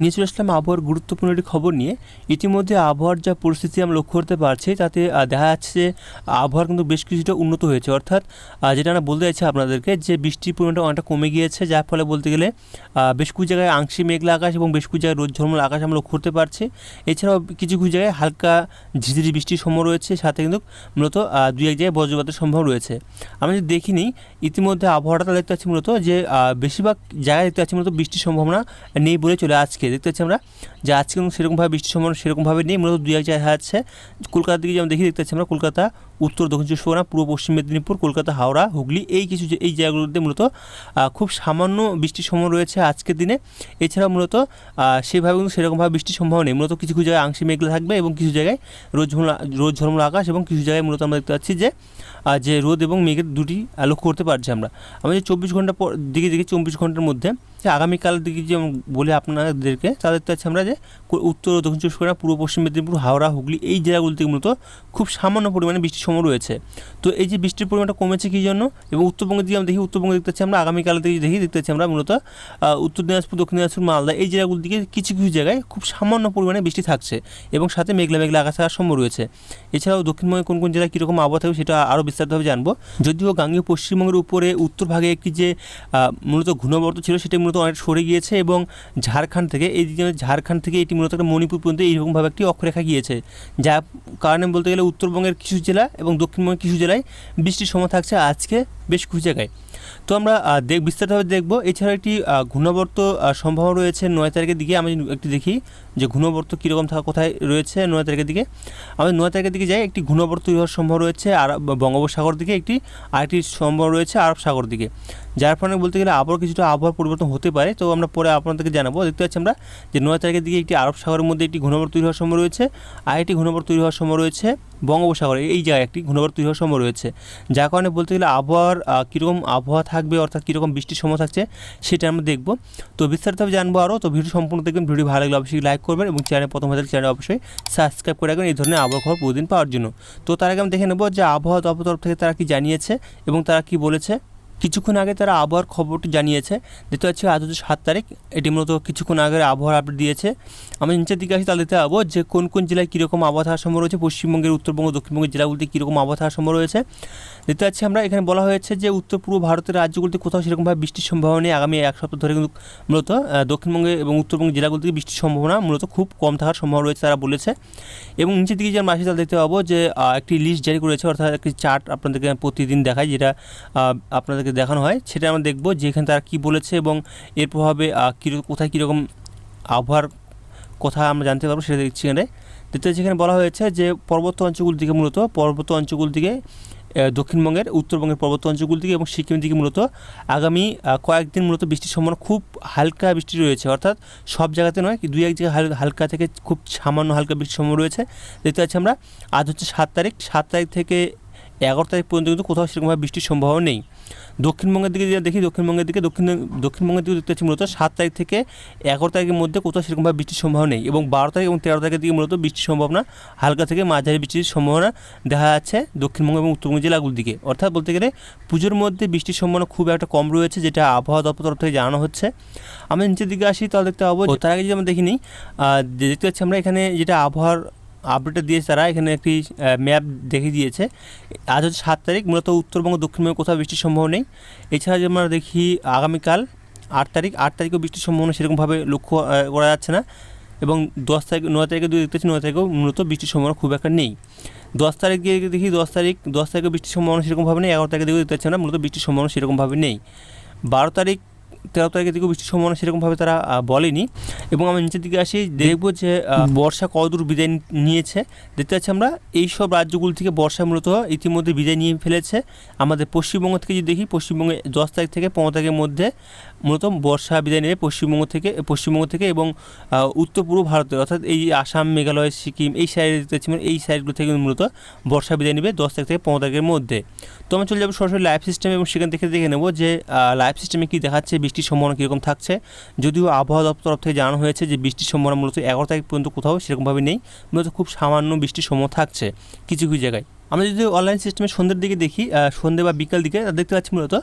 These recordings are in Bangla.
নিয়ে চলে আসলাম আবহাওয়ার গুরুত্বপূর্ণ একটি খবর নিয়ে। ইতিমধ্যে আবহাওয়ার যা পরিস্থিতি আমরা লক্ষ্য করতে পারছি তাতে দেখা যাচ্ছে যে আবহাওয়ার কিন্তু বেশ কিছুটা উন্নত হয়েছে, অর্থাৎ যেটা আমরা বলতে চাইছি আপনাদেরকে যে বৃষ্টির পরিমাণটা অনেকটা কমে গিয়েছে, যার ফলে বলতে গেলে বেশ কিছু জায়গায় আংশিক মেঘলা আকাশ এবং বেশ কিছু জায়গায় রোদ ঝলমল আকাশ আমরা লক্ষ্য করতে পারছি। এছাড়াও কিছু কিছু জায়গায় হালকা ঝিরিঝিরি বৃষ্টির সম্ভাবনা রয়েছে, সাথে কিন্তু মূলত দুই এক জায়গায় বজ্রপাতের সম্ভাবনা রয়েছে। আমরা যদি দেখিনি ইতিমধ্যে আবহাওয়াটা দেখতে পাচ্ছি মূলত যে বেশিরভাগ জায়গায় দেখতে পাচ্ছি মূলত বৃষ্টির সম্ভাবনা নেই বলে চলে আজকে দেখতে পাচ্ছি আমরা যে আজকে কিন্তু সেরকমভাবে বৃষ্টির সম্ভাবনা সেরকমভাবে নেই। মূলত দুই এক জায়গায় আছে কলকাতার দিকে যেমন দেখতে পাচ্ছি আমরা কলকাতা, উত্তর দক্ষিণ চব্বিশ পরগনা, পূর্ব পশ্চিম মেদিনীপুর, কলকাতা, হাওড়া, হুগলি, এই জায়গাগুলোতে মূলত খুব সামান্য বৃষ্টির সম্ভাবনা রয়েছে আজকের দিনে। এছাড়াও মূলত সেভাবে কিন্তু সেরকমভাবে বৃষ্টির সম্ভাবনা নেই। মূলত কিছু কিছু জায়গায় আংশিক মেঘলা থাকবে এবং কিছু জায়গায় রোদ ঝলমল আকাশ এবং কিছু জায়গায় মূলত আমরা দেখতে পাচ্ছি যে রোদ এবং মেঘের দুটি লক্ষ্য করতে পারছি আমরা যে 24 ঘন্টা পর দিকে 24 ঘন্টার মধ্যে যে আগামীকালের দিকে যে বলি আপনাদেরকে তা দেখতে পাচ্ছি আমরা যে উত্তর ও দক্ষিণ চব্বিশ পরগনা, পূর্ব পশ্চিম মেদিনীপুর, হাওড়া, হুগলি এই জায়গাগুলো থেকে মূলত খুব সামান্য পরিমাণে বৃষ্টির সম্ভাবনা রয়েছে। তো এই যে বৃষ্টির পরিমাণটা কমেছে কী জন্য, এবং উত্তরবঙ্গের দিকে আমরা দেখি উত্তরবঙ্গে দেখতে পাচ্ছি আমরা আগামীকালের দিকে দেখতে পাচ্ছি আমরা মূলত উত্তর দিনাজপুর, দক্ষিণ দিনাজপুর, মালদা এই জায়গাগুলোর দিকে কিছু কিছু জায়গায় খুব সামান্য পরিমাণে বৃষ্টি থাকছে এবং সাথে মেঘলা মেঘলা আকাশ থাকার সম্ভব রয়েছে। এছাড়াও দক্ষিণবঙ্গে কোন কোন জেলায় কীরকম আবহাওয়া থাকবে সেটা আরও বিস্তারিতভাবে জানবো। যদিও গাঙ্গেয় পশ্চিমবঙ্গের উপরে উত্তর ভাগে একটি যে মূলত ঘূর্ণাবর্ত ছিল সেটি মূলত অনেক সরে গিয়েছে এবং ঝাড়খণ্ড থেকে এটি মূলত একটা মণিপুর পর্যন্ত এইরকমভাবে একটি অক্ষরেখা গিয়েছে, যার কারণে বলতে গেলে উত্তরবঙ্গের কিছু জেলা এবং দক্ষিণবঙ্গের কিছু জেলায় বৃষ্টির সময় থাকছে আজকে বেশ কিছু জায়গায়। তো আমরা বিস্তারিতভাবে দেখব। এছাড়া একটি ঘূর্ণাবর্ত সম্ভাবনা রয়েছে 9 তারিখের দিকে। আমি একটু দেখি যে ঘূর্ণাবর্ত কীরকম কোথায় রয়েছে 9 তারিখের দিকে। আমি 9 তারিখের দিকে যাই, একটি ঘূর্ণাবর্ত তৈরি হওয়ার সম্ভব রয়েছে আর বঙ্গোপসাগর দিকে, আরেকটি সম্ভব রয়েছে আরব সাগর দিকে, যার ফলে বলতে গেলে আবার কিছুটা আবহাওয়ার পরিবর্তন হতে পারে। তো আমরা পরে আপনাদেরকে জানাবো। দেখতে পাচ্ছি আমরা যে 9 তারিখের দিকে একটি আরব সাগরের মধ্যে একটি ঘূর্ণাবর্ত তৈরি হওয়ার সম্ভব রয়েছে, আর একটি ঘূর্ণাবর্ত তৈরি হওয়ার সম্ভব রয়েছে বঙ্গোপসাগরে এই জায়গায় একটি ঘূর্ণাবর্ত তৈরি হওয়ার সম্ভব রয়েছে, যার কারণে বলতে গেলে আবহাওয়ার কীরকম আবহাওয়া থাকবে অর্থাৎ কীরকম বৃষ্টির সময় থাকছে সেটা আমরা দেখব। তো বিস্তারিতভাবে জানবো আরও। তো ভিডিও সম্পূর্ণ দেখবেন। ভিডিও ভালো লাগলে অবশ্যই লাইক করবেন এবং চ্যানেল প্রথম হলে চ্যানেল অবশ্যই সাবস্ক্রাইব করে রাখবেন এই ধরনের আবহাওয়া খবর প্রতিদিন পাওয়ার জন্য। তো তার আগে আমি দেখে নেব যে আবহাওয়া দপ্তর তরফ থেকে তারা কি জানিয়েছে এবং তারা কি বলেছে। কিছুক্ষণ আগে তারা আবহাওয়ার খবরটি জানিয়েছে। দেখতে পাচ্ছি আজ হচ্ছে 7 তারিখ, এটি মূলত কিছুক্ষণ আগে আবহাওয়ার আপডেট দিয়েছে। আমি নিচের দিকে আসি, তাহলে দেখতে পাবো যে কোন কোন জেলায় কীরকম আবহাওয়া থাকার সম্ভব রয়েছে, পশ্চিমবঙ্গের, উত্তরবঙ্গ, দক্ষিণবঙ্গের জেলাগুলিতে কীরকম আবহাওয়া থাকার সম্ভব রয়েছে। দেখতে পাচ্ছি আমরা এখানে বলা হয়েছে যে উত্তর পূর্ব ভারতের রাজ্যগুলিতে কোথাও সেরকমভাবে বৃষ্টির সম্ভাবনা নেই। আগামী এক সপ্তাহ ধরে কিন্তু মূলত দক্ষিণবঙ্গে এবং উত্তরবঙ্গের জেলাগুলিতে বৃষ্টির সম্ভাবনা মূলত খুব কম থাকার সম্ভাবনা রয়েছে তারা বলেছে। এবং নিচের দিকে যে আমরা আসি তাহলে দেখতে পাবো যে একটি লিস্ট জারি করেছে, অর্থাৎ একটি চার্ট আপনাদেরকে প্রতিদিন দেখায়, যেটা আপনাদেরকে দেখানো হয় সেটা আমরা দেখব যে এখানে তারা কী বলেছে এবং এর প্রভাবে কোথায় কীরকম আবহাওয়ার কথা আমরা জানতে পারবো সেটা দেখছি। এখানে দেখতে যেখানে বলা হয়েছে যে পর্বত অঞ্চলগুলির দিকে মূলত দক্ষিণবঙ্গের, উত্তরবঙ্গের পর্বত অঞ্চলগুলি দিকে এবং সিকিমের দিকে মূলত আগামী কয়েকদিন মূলত বৃষ্টির সম্ভাবনা খুব হালকা বৃষ্টি রয়েছে, অর্থাৎ সব জায়গাতে নয়, দুই এক জায়গায় হালকা থেকে খুব সামান্য হালকা বৃষ্টির সম্ভাবনা রয়েছে। দেখতে পাচ্ছি আমরা আজ হচ্ছে 7 তারিখ থেকে 11 তারিখ পর্যন্ত কিন্তু কোথাও সেরকমভাবে বৃষ্টির সম্ভাবনা নেই। দক্ষিণবঙ্গের দিকে যদি দেখি দক্ষিণবঙ্গের দিকে দেখতে পাচ্ছি মূলত 7 তারিখ থেকে 11 তারিখের মধ্যে কোথাও সেরকমভাবে বৃষ্টির সম্ভাবনা নেই এবং 12 তারিখ এবং 13 তারিখের দিকে মূলত বৃষ্টির সম্ভাবনা হালকা থেকে মাঝারি বৃষ্টির সম্ভাবনা দেখা যাচ্ছে দক্ষিণবঙ্গ এবং উত্তরবঙ্গ জেলাগুলির দিকে। অর্থাৎ বলতে গেলে পুজোর মধ্যে বৃষ্টির সম্ভাবনা খুব একটা কম রয়েছে, যেটা আবহাওয়া দপ্তর তরফ থেকে জানানো হচ্ছে। আমরা নিচের দিকে আসি, তাহলে দেখতে পাবো তার আগে যদি আমরা দেখিনি দেখতে পাচ্ছি আমরা এখানে যেটা আবহাওয়ার আপডেটটা দিয়েছে তারা এখানে একটি ম্যাপ দেখিয়ে দিয়েছে। আজ হচ্ছে 7 তারিখ, মূলত উত্তরবঙ্গ দক্ষিণবঙ্গে কোথাও বৃষ্টির সম্ভাবনা নেই। এছাড়া যদি আমরা দেখি আগামীকাল 8 তারিখেও বৃষ্টির সম্ভাবনা সেরকমভাবে লক্ষ্য করা যাচ্ছে না এবং 9 তারিখে যদি দেখতে পাচ্ছি 9 তারিখেও মূলত বৃষ্টির সম্ভাবনা খুব একটা নেই। 10 তারিখ গিয়ে দেখি 10 তারিখে বৃষ্টির সম্ভাবনা সেরকমভাবে নেই। 11 তারিখে দেখতে পাচ্ছি না মূলত বৃষ্টির সম্ভাবনা সেরকমভাবে নেই। 12 তারিখ 13 তারিখের দিকেও বৃষ্টির সম্ভাবনা সেরকমভাবে তারা বলেনি। এবং আমরা নিচের দিকে আসি, দেখব যে বর্ষা কতদূর বিদায় নিয়েছে। দেখতে পাচ্ছি আমরা এইসব রাজ্যগুলি থেকে বর্ষা মূলত ইতিমধ্যে বিদায় নিয়ে ফেলেছে। আমাদের পশ্চিমবঙ্গ থেকে যদি দেখি, পশ্চিমবঙ্গে 10 তারিখ থেকে 15 তারিখের মধ্যে মূলত বর্ষা বিদায় নেবে পশ্চিমবঙ্গ থেকে এবং উত্তর পূর্ব ভারতের, অর্থাৎ এই আসাম, মেঘালয়, সিকিম এই সাইডে দেখতে পাচ্ছি এই সাইডগুলো থেকে মূলত বর্ষা বিদায় নেবে 10 তারিখ থেকে 15 তারিখের মধ্যে। তো আমরা চলে যাবো সরাসরি লাইভ সিস্টেমে এবং সেখান থেকে দেখে নেব যে লাইভ সিস্টেমে কী দেখাচ্ছে, বৃষ্টির সম্ভাবনা কীরকম থাকছে। যদিও আবহাওয়া দপ্তর তরফ থেকে জানানো হয়েছে যে বৃষ্টির সম্ভাবনা মূলত 11 তারিখ পর্যন্ত কোথাও সেরকমভাবে নেই, মূলত খুব সামান্য বৃষ্টির সম্ভাবনা থাকছে কিছু কিছু জায়গায়। আমরা যদি অনলাইন সিস্টেমে সন্ধ্যের দিকে দেখি, সন্ধ্যে বা বিকাল দিকে দেখতে পাচ্ছি মূলত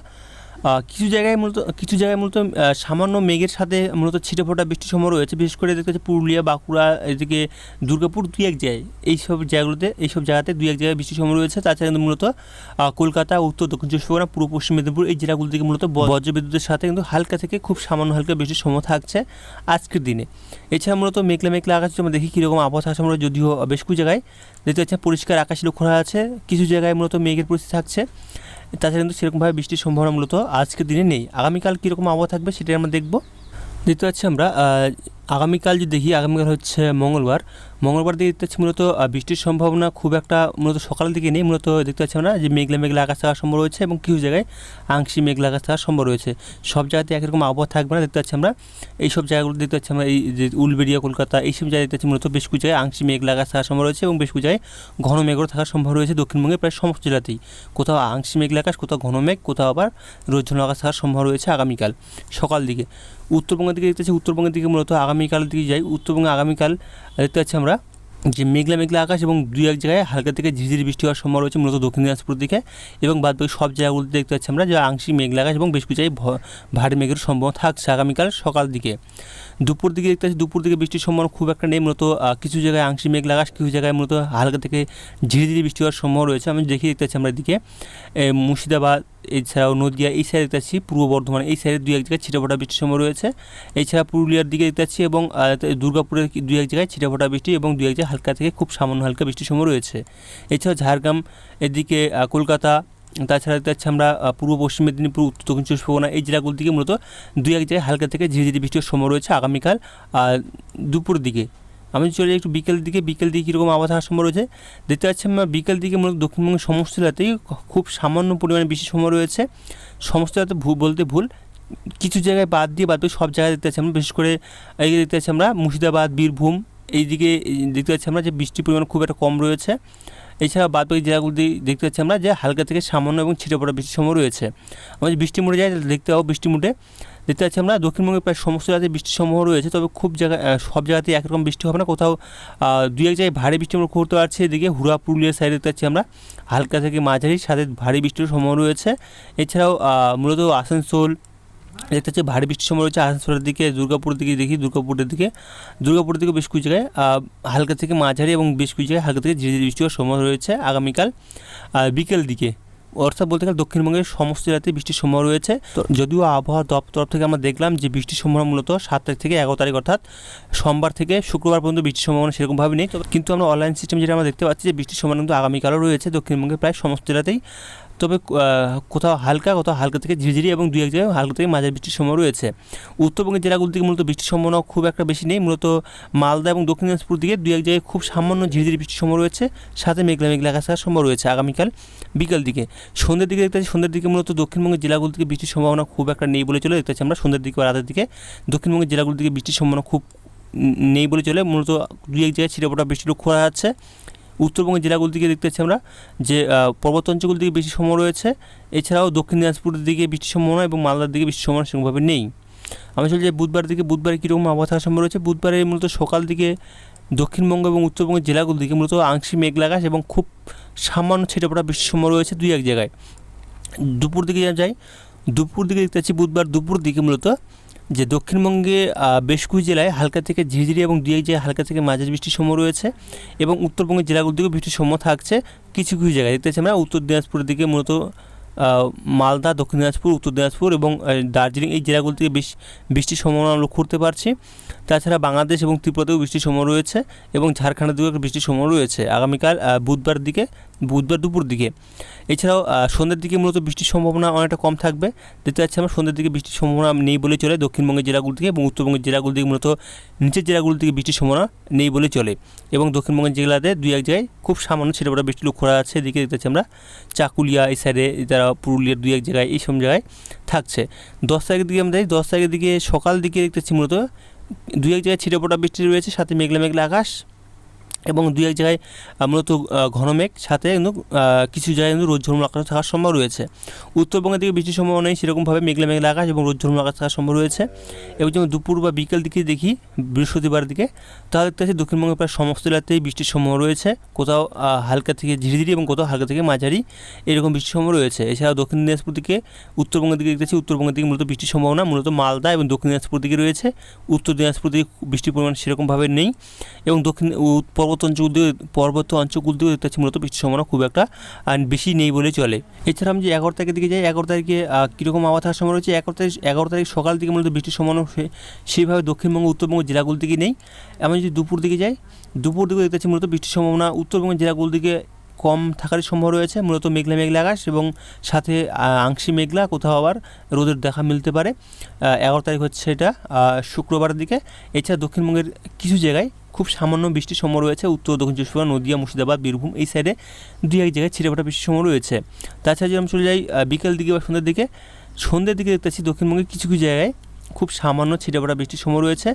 কিছু জায়গায় মূলত সামান্য মেঘের সাথে মূলত ছিটেফোঁটা বৃষ্টির সম্ভাবনা রয়েছে। বিশেষ করে দেখতে পাচ্ছি পুরুলিয়া, বাঁকুড়া, এদিকে দুর্গাপুর দুই এক জায়গায় এইসব জায়গাতে দুই এক জায়গায় বৃষ্টির সম্ভাবনা রয়েছে। তাছাড়া কিন্তু মূলত কলকাতা, উত্তর দক্ষিণ চব্বিশ পরগনা, পূর্ব পশ্চিম মেদিনীপুর এই জেলাগুলো থেকে মূলত বজ্রবিদ্যুতের সাথে কিন্তু হালকা থেকে খুব সামান্য হালকা বৃষ্টির সম্ভাবনা থাকছে আজকের দিনে। এছাড়া মূলত মেঘলা মেঘলা আকাশ আমরা দেখি কীরকম আবহাওয়া থাকছে। আমরা যদিও বেশ কিছু জায়গায় দেখতে পাচ্ছি পরিষ্কার আকাশ লক্ষ্য করা আছে, কিছু জায়গায় মূলত মেঘের পরিস্থিতি থাকছে। তাছাড়া কিন্তু সেরকমভাবে বৃষ্টির সম্ভাবনা মূলত আজকের দিনে নেই। আগামীকাল কীরকম আবহাওয়া থাকবে সেটাই আমরা দেখব। দেখতে পাচ্ছি আমরা আগামীকাল যদি দেখি, আগামীকাল হচ্ছে মঙ্গলবার দিকে দেখতে পাচ্ছি মূলত বৃষ্টির সম্ভাবনা খুব একটা মূলত সকালের দিকে নেই। মূলত দেখতে পাচ্ছি আমরা যে মেঘলা আকাশ থাকার সম্ভব রয়েছে এবং কিছু জায়গায় আংশিক মেঘলা আকাশ থাকার সম্ভব রয়েছে। সব জায়গাতে একরকম আবহাওয়া থাকবে না। দেখতে পাচ্ছি আমরা এইসব জায়গাগুলো দেখতে পাচ্ছি আমরা, এই যে উলবেড়িয়া, কলকাতা এইসব জায়গায় দেখতে পাচ্ছি মূলত বেশ কিছু জায়গায় আংশিক মেঘলা আকাশ থাকার সম্ভব রয়েছে এবং বেশ কিছু জায়গায় ঘন মেঘও থাকার সম্ভব রয়েছে। দক্ষিণবঙ্গের প্রায় সমস্ত জেলাতেই কোথাও আংশিক মেঘলা আকাশ, কোথাও ঘন মেঘ, কোথাও আবার রোজ্জল আকাশ থাকার সম্ভব রয়েছে আগামীকাল সকাল দিকে। উত্তরবঙ্গের দিকে দেখতে পাচ্ছি, উত্তরবঙ্গের দিকে মূলত আগামীকালের দিকে যাই। উত্তরবঙ্গে আগামীকাল দেখতে পাচ্ছি আমরা যে মেঘলা আকাশ এবং দুই এক জায়গায় হালকা থেকে ঝিরিঝিরি বৃষ্টি হওয়ার সম্ভাবনা রয়েছে মূলত দক্ষিণ দিনাজপুর দিকে, এবং বাদবাকি সব জায়গাগুলোতে দেখতে পাচ্ছি আমরা যে আংশিক মেঘলা আকাশ এবং বেশ কিছু জায়গায় ভারী মেঘের সম্ভাবনা থাকছে আগামীকাল সকাল দিকে। দুপুর দিকে দেখতে পাচ্ছি দুপুর দিকে বৃষ্টির সম্ভাবনা খুব একটা নেই। মূলত কিছু জায়গায় আংশিক মেঘলা আকাশ, কিছু জায়গায় মূলত হালকা থেকে ঝিরিঝিরি বৃষ্টি হওয়ার সম্ভাবনা রয়েছে। আমি দেখতে পাচ্ছি আমরা এদিকে মুর্শিদাবাদ, এছাড়াও নদিয়া এই সাইডে দেখতে পাচ্ছি, পূর্ব বর্ধমান এই সাইডে দুই এক জায়গায় ছিটেফোঁটা বৃষ্টির সম্ভাবনা রয়েছে। এছাড়া পুরুলিয়ার দিকে দেখতে পাচ্ছি এবং দুর্গাপুরের দুই এক জায়গায় ছিটেফোঁটা বৃষ্টি এবং দুই এক জায়গায় হালকা থেকে খুব সামান্য হালকা বৃষ্টির সম্ভাবনা রয়েছে। এছাড়াও ঝাড়গ্রাম, এদিকে কলকাতা, তাছাড়া দেখতে পাচ্ছি আমরা পূর্ব পশ্চিম মেদিনীপুর, উত্তর দক্ষিণ চব্বিশ পরগনা এই জেলাগুলো থেকে মূলত দুই এক জায়গায় হালকা থেকে ঝিরিঝিরি বৃষ্টির সম্ভাবনা রয়েছে আগামীকাল দুপুরের দিকে। আমি চলে একটু বিকেল দিকে কীরকম আবহাওয়া থাকার সম্ভব রয়েছে। দেখতে পাচ্ছি আমরা বিকেল দিকে মূলত দক্ষিণবঙ্গের সমস্ত জেলাতেই খুব সামান্য পরিমাণে বৃষ্টির সম্ভাবনা রয়েছে। সমস্ত জেলাতে ভুল কিছু জায়গায় বাদ দিয়ে সব জায়গায় দেখতে পাচ্ছি আমরা, বিশেষ করে এই দেখতে পাচ্ছি আমরা মুর্শিদাবাদ, বীরভূম এইদিকে দেখতে পাচ্ছি আমরা যে বৃষ্টির পরিমাণ খুব একটা কম রয়েছে। এছাড়া বাদবাকি জেলাগুলি দেখতে পাচ্ছি আমরা যে হালকা থেকে সামান্য এবং ছিটেফোঁটা বৃষ্টির সম্ভাবনা রয়েছে। আমরা বৃষ্টি মোড়ে যাই দেখতে পাবো, বৃষ্টি মোড়ে দেখতে পাচ্ছি আমরা দক্ষিণবঙ্গের প্রায় সমস্ত জায়গাতে বৃষ্টির সম্ভাবনা রয়েছে। তবে সব জায়গাতেই একরকম বৃষ্টি হবে না, কোথাও দুই এক জায়গায় ভারী বৃষ্টি আমরা করতে পারছি। এদিকে হুড়া, পুরুলিয়ার সাইডে দেখতে পাচ্ছি আমরা হালকা থেকে মাঝারি সাথে ভারী বৃষ্টির সম্ভাবনা রয়েছে। এছাড়াও মূলত আসানসোল দেখতে পাচ্ছি ভারী বৃষ্টির সম্ভাবনা রয়েছে। আসানসোলের দিকে, দুর্গাপুরের দিকে দেখি, দুর্গাপুরের দিকে বেশ কিছু জায়গায় হালকা থেকে মাঝারি এবং বেশ কিছু জায়গায় হালকা থেকে ঝিরিঝিরি বৃষ্টি হওয়ার সম্ভাবনা রয়েছে আগামীকাল বিকেল দিকে। অর্থাৎ বলতে গেলে দক্ষিণবঙ্গের সমস্ত জেলাতেই বৃষ্টির সম্ভাবনা রয়েছে। তো যদিও আবহাওয়া দপ্তর থেকে আমরা দেখলাম যে বৃষ্টির সম্ভাবনা মূলত 7 তারিখ থেকে 11 তারিখ অর্থাৎ সোমবার থেকে শুক্রবার পর্যন্ত বৃষ্টির সম্ভাবনা সেরকমভাবে নেই। কিন্তু আমরা অনলাইন সিস্টেম যেটা আমরা দেখতে পাচ্ছি যে বৃষ্টির সম্ভাবনা কিন্তু আগামীকালও রয়েছে দক্ষিণবঙ্গের প্রায় সমস্ত জেলাতেই। তবে কোথাও হালকা থেকে ঝিরিঝিরি এবং দুই এক জায়গায় হালকা থেকে মাঝারি বৃষ্টির সম্ভাবনা রয়েছে। উত্তরবঙ্গের জেলাগুলো থেকে মূলত বৃষ্টির সম্ভাবনা খুব একটা বেশি নেই। মূলত মালদা এবং দক্ষিণ দিনাজপুর দিকে দুই এক জায়গায় খুব সামান্য ঝিরিঝিরি বৃষ্টির সম্ভাবনা রয়েছে, সাথে মেঘলা আকাশ থাকার সম্ভাবনা রয়েছে আগামীকাল বিকেল দিকে। সন্ধ্যের দিকে দেখতে পাচ্ছি, সন্ধ্যের দিকে মূলত দক্ষিণবঙ্গের জেলাগুলো থেকে বৃষ্টির সম্ভাবনা খুব একটা নেই বলে চলে। দেখতে পাচ্ছি আমরা সন্ধ্যের দিকে বা রাতের দিকে দক্ষিণবঙ্গের জেলাগুলো থেকে বৃষ্টির সম্ভাবনা খুব নেই বলে চলে। মূলত দুই এক জায়গায় ছিটেফোঁটা বৃষ্টি লক্ষ্য করা যাচ্ছে। উত্তরবঙ্গের জেলাগুলো দিকে দেখতে পাচ্ছি আমরা যে পর্বত অঞ্চলগুলোর দিকে বৃষ্টির সম্ভাবনা রয়েছে। এছাড়াও দক্ষিণ দিনাজপুরের দিকে বৃষ্টির সম্ভাবনা এবং মালদার দিকে বৃষ্টির সম্ভাবনা সেরকমভাবে নেই। আমি চলে যাই বুধবারে কীরকম আবহাওয়া থাকার সম্ভাবনা রয়েছে। বুধবারে মূলত সকাল দিকে দক্ষিণবঙ্গ এবং উত্তরবঙ্গের জেলাগুলো দিকে মূলত আংশিক মেঘলা আকাশ এবং খুব সামান্য ছিটেফোঁটা বৃষ্টির সম্ভাবনা রয়েছে দুই এক জায়গায়। দুপুর দিকে দেখতে পাচ্ছি বুধবার দুপুর দিকে মূলত যে দক্ষিণবঙ্গে বেশ কিছু জেলায় হালকা থেকে ঝিরিঝিরি এবং দুই এক জায়গায় হালকা থেকে মাঝারি বৃষ্টির সম্ভাবনা রয়েছে, এবং উত্তরবঙ্গের জেলাগুলো দিকেও বৃষ্টির সম্ভাবনা থাকছে কিছু জায়গায়। দেখতে পাচ্ছি আমরা উত্তর দিনাজপুরের দিকে মূলত মালদা, দক্ষিণ দিনাজপুর, উত্তর দিনাজপুর এবং দার্জিলিং এই জেলাগুলো থেকে বৃষ্টির সম্ভাবনা লক্ষ্য করতে পারছি। তাছাড়া বাংলাদেশ এবং ত্রিপুরাতেও বৃষ্টির সম্ভাবনা রয়েছে এবং ঝাড়খণ্ডের দিকেও বৃষ্টির সম্ভাবনা রয়েছে আগামীকাল বুধবার দুপুর দিকে। এছাড়াও সন্ধ্যের দিকে মূলত বৃষ্টির সম্ভাবনা অনেকটা কম থাকবে। দেখতে পাচ্ছি আমরা সন্ধ্যের দিকে বৃষ্টির সম্ভাবনা নেই বলে চলে দক্ষিণবঙ্গের জেলাগুলো থেকে, এবং উত্তরবঙ্গের জেলাগুলো থেকে মূলত নিচের জেলাগুলো থেকে বৃষ্টির সম্ভাবনা নেই বলে চলে, এবং দক্ষিণবঙ্গের জেলাতে দুই এক জায়গায় খুব সামান্য ছিটেফোঁটা বৃষ্টি লক্ষ্য করা যাচ্ছে। এদিকে দেখতে পাচ্ছি আমরা চাকুলিয়া এই সাইডে, তারা পুরুলিয়ার দুই এক জায়গায় এইসব জায়গায় থাকছে। 10 তারিখের দিকে আমরা 10 তারিখের দিকে সকাল দিকে দেখতে পাচ্ছি মূলত দুই এক জায়গায় ছিটেফোঁটা বৃষ্টি রয়েছে, সাথে মেঘলা আকাশ এবং দুই এক জায়গায় মূলত ঘন মেঘ সাথে কিন্তু কিছু জায়গায় কিন্তু রোদ ঝলমল আকাশ থাকার সম্ভব রয়েছে। উত্তরবঙ্গের দিকে বৃষ্টির সম্ভাবনা নেই সেরকমভাবে, মেঘলা মেঘলা আকাশ এবং রোদ ঝলমল আকাশ থাকার সম্ভব রয়েছে। এবং যখন দুপুর বা বিকেল দিকে দেখি বৃহস্পতিবার দিকে, তাহলে দেখতে পাচ্ছি দক্ষিণবঙ্গের প্রায় সমস্ত এলাকাতেই বৃষ্টির সম্ভাবনা রয়েছে, কোথাও হালকা থেকে ঝিরিঝিরি এবং কোথাও হালকা থেকে মাঝারি এরকম বৃষ্টির সম্ভাবনা রয়েছে। এছাড়াও দক্ষিণ দিনাজপুর দিকে উত্তরবঙ্গের দিকে দেখতেছি, উত্তরবঙ্গের দিকে মূলত বৃষ্টির সম্ভাবনা মূলত মালদা এবং দক্ষিণ দিনাজপুর দিকে রয়েছে। উত্তর দিনাজপুর দিকে বৃষ্টির পরিমাণ সেরকমভাবে নেই। এবং দক্ষিণ পর্বত অঞ্চলগুলো দিকেও দেখতে পাচ্ছি মূলত বৃষ্টির সম্ভাবনা খুব একটা বেশি নেই বলে চলে। এছাড়া আমি যে 11 তারিখের দিকে যাই, 11 তারিখে কীরকম আবহাওয়া থাকার সম্ভাবনা রয়েছে, 11 তারিখ সকাল দিকে মূলত বৃষ্টির সম্ভাবনা সেইভাবে দক্ষিণবঙ্গ উত্তরবঙ্গ জেলাগুলো দিকে নেই। আমি যদি দুপুর দিকে যাই, দুপুর দিকে দেখতে পাচ্ছি মূলত বৃষ্টির সম্ভাবনা উত্তরবঙ্গের জেলাগুলো দিকে কম থাকারই সম্ভব রয়েছে, মূলত মেঘলা মেঘলা আকাশ এবং সাথে আংশিক মেঘলা, কোথাও আবার রোদের দেখা মিলতে পারে। 11 তারিখ হচ্ছে এটা শুক্রবার দিকে। এছাড়া দক্ষিণবঙ্গের কিছু জায়গায় খুব সামান্য বৃষ্টির সম্ভাবনা রয়েছে, উত্তর দক্ষিণ চব্বিশ পরগনা, নদিয়া, মুর্শিদাবাদ, বীরভূম এই সাইডে দুই এক জায়গায় ছিটেফোঁটা বৃষ্টির সম্ভাবনা রয়েছে। তাছাড়া যদি আমি চলে যাই বিকেল দিকে বা সন্ধ্যের দিকে দেখতে পাচ্ছি দক্ষিণবঙ্গের কিছু কিছু জায়গায় খুব সামান্য ছিটেফোঁটা বৃষ্টির সম্ভাবনা রয়েছে।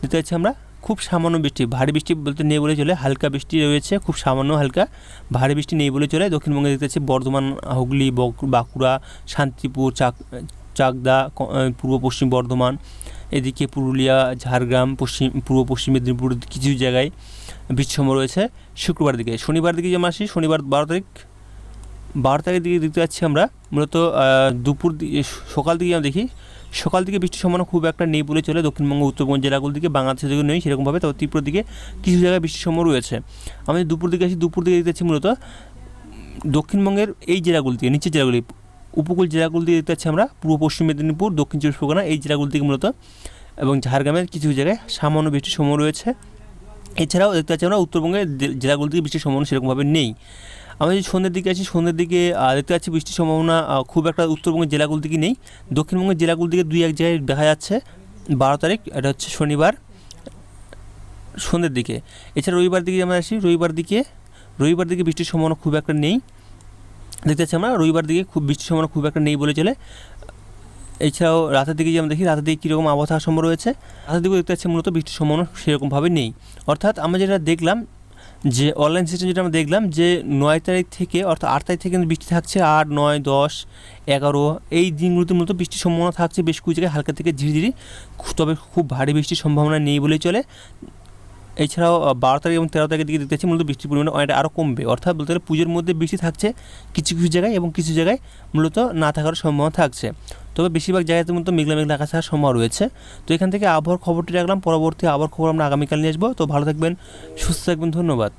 দেখতে পাচ্ছি আমরা খুব সামান্য বৃষ্টি, ভারী বৃষ্টি বলতে নেই বলে চলে, হালকা বৃষ্টি রয়েছে, খুব সামান্য হালকা, ভারী বৃষ্টি নেই বলে চলে। দক্ষিণবঙ্গে দেখতে পাচ্ছি বর্ধমান, হুগলি, বাঁকুড়া, শান্তিপুর, চাকদা, পূর্ব পশ্চিম বর্ধমান, এদিকে পুরুলিয়া, ঝাড়গ্রাম, পূর্ব পশ্চিম মেদিনীপুর কিছু জায়গায় বৃষ্টির সম্ভাবনা রয়েছে শুক্রবার দিকে। শনিবার দিকে যেমন আসি, শনিবার 12 তারিখের দিকে দেখতে পাচ্ছি আমরা মূলত সকাল দিকে আমরা দেখি, সকাল দিকে বৃষ্টির সম্ভাবনা খুব একটা নেই বলে চলে। দক্ষিণবঙ্গ উত্তরবঙ্গ জেলাগুলোর দিকে, বাংলাদেশের দিকে নেই সেরকমভাবে, তবে ত্রিপুরার দিকে কিছু জায়গায় বৃষ্টির সম্ভাবনা রয়েছে। আমি দুপুর দিকে আসি, দুপুর দিকে দেখতে পাচ্ছি মূলত দক্ষিণবঙ্গের এই জেলাগুলো থেকে, নিচের জেলাগুলি উপকূল জেলাগুলো দিয়ে দেখতে পাচ্ছি আমরা পূর্ব পশ্চিম মেদিনীপুর, দক্ষিণ চব্বিশ পরগনা এই জেলাগুলো থেকে মূলত, এবং ঝাড়গ্রামের কিছু জায়গায় সামান্য বৃষ্টির সম্ভাবনা রয়েছে। এছাড়াও দেখতে পাচ্ছি আমরা উত্তরবঙ্গের জেলাগুলো থেকে বৃষ্টির সম্ভাবনা সেরকমভাবে নেই। আমি যদি সন্ধ্যের দিকে আসি, সন্ধ্যের দিকে দেখতে পাচ্ছি বৃষ্টির সম্ভাবনা খুব একটা উত্তরবঙ্গের জেলাগুলো দিকে নেই, দক্ষিণবঙ্গের জেলাগুলো দিকে দুই এক জায়গায় দেখা যাচ্ছে। 12 তারিখ এটা হচ্ছে শনিবার সন্ধ্যের দিকে। এছাড়া রবিবার দিকে আমরা আসি, রবিবার দিকে বৃষ্টির সম্ভাবনা খুব একটা নেই। দেখতে পাচ্ছি আমরা রবিবার দিকে বৃষ্টির সম্ভাবনা খুব একটা নেই বলে চলে। এছাড়াও রাতের দিকে যেমন দেখি, রাতের দিকে কীরকম আবহাওয়া থাকার সম্ভব রয়েছে, রাতের দিকেও দেখতে পাচ্ছি মূলত বৃষ্টির সম্ভাবনা সেরকমভাবে নেই। অর্থাৎ আমরা যেটা দেখলাম যে অনলাইন সিস্টেম যেটা আমরা দেখলাম যে 9 তারিখ থেকে অর্থাৎ 8 তারিখ থেকে কিন্তু বৃষ্টি থাকছে, 8, 9, 10, 11 এই দিনগুলোতে মূলত বৃষ্টির সম্ভাবনা থাকছে বেশ কিছু জায়গায় হালকা থেকে ঝিরিঝিরি, তবে খুব ভারী বৃষ্টির সম্ভাবনা নেই বলেই চলে। এছাড়াও 12 তারিখ এবং 13 তারিখের দিকে দেখতে পাচ্ছি মূলত বৃষ্টির পরিমাণ অনেকটা আরও কমবে, অর্থাৎ বলতে গেলে পুজোর মধ্যে বৃষ্টি থাকছে কিছু কিছু জায়গায় এবং কিছু জায়গায় মূলত না থাকার সম্ভাবনা থাকছে, তবে বেশিরভাগ জায়গাতে মূলত মেঘলা মেঘলা আকাশ থাকার সম্ভাবনা রয়েছে। তো এখান থেকে আবহাওয়ার খবরটি রাখলাম, পরবর্তী আবহাওয়ার খবর আমরা আগামীকাল নিয়ে আসবো। তো ভালো থাকবেন, সুস্থ থাকবেন, ধন্যবাদ।